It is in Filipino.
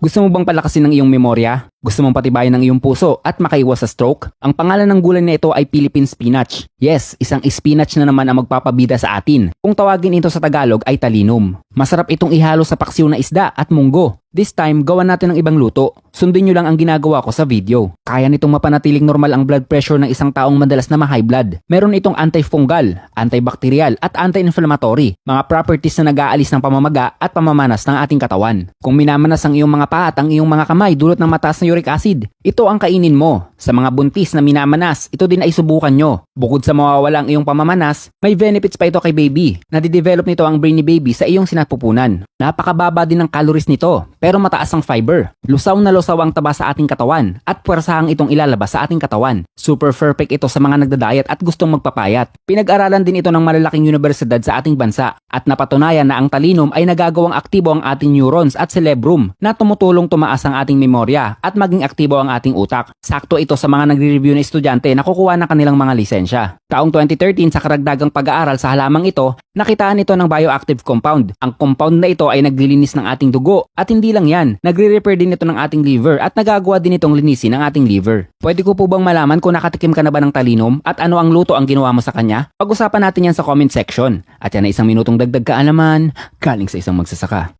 Gusto mo bang palakasin ng iyong memorya? Gusto mong patibayan ng iyong puso at makaiwas sa stroke? Ang pangalan ng gulay na ito ay Philippine spinach. Yes, isang spinach na naman ang magpapabida sa atin. Kung tawagin ito sa Tagalog ay talinum. Masarap itong ihalo sa paksiw na isda at munggo. This time, gawan natin ng ibang luto. Sundin nyo lang ang ginagawa ko sa video. Kaya nitong mapanatiling normal ang blood pressure ng isang taong madalas na ma-high blood. Meron itong antifungal, antibacterial at anti-inflammatory, mga properties na nag-aalis ng pamamaga at pamamanas ng ating katawan. Kung minamanas ang iyong mga paa at ang iyong mga kamay dulot ng mataas na uric acid, ito ang kainin mo. Sa mga buntis na minamanas, ito din ay subukan nyo. Bukod sa mawawala ang iyong pamamanas, may benefits pa ito kay baby. Nadidevelop nito ang brainy baby sa iyong sinapupunan. Napakababa din ng calories nito, pero mataas ang fiber. Lusaw na lusaw ang taba sa ating katawan at puwersahang itong ilalabas sa ating katawan. Super perfect ito sa mga nagda-diet at gustong magpapayat. Pinag-aralan din ito ng malalaking universidad sa ating bansa at napatunayan na ang talinum ay nagagawang aktibo ang ating neurons at cerebrum na tumutulong tumaas ang ating memorya at maging aktibo ang ating utak. Sakto ito sa mga nagre-review na estudyante na kukuha ng kanilang mga lisensya. Taong 2013 sa karagdagang pag-aaral sa halamang ito, nakitaan ito ng bioactive compound. Ang compound na ito ay naglilinis ng ating dugo at hindi lang yan, nagre-repair din ito ng ating liver at nagagawa din itong linisin ng ating liver. Pwede ko po bang malaman kung nakatikim ka na ba ng talinum at ano ang luto ang ginawa mo sa kanya? Pag-usapan natin yan sa comment section. At yan ay isang minutong dagdag kaalaman galing sa isang magsasaka.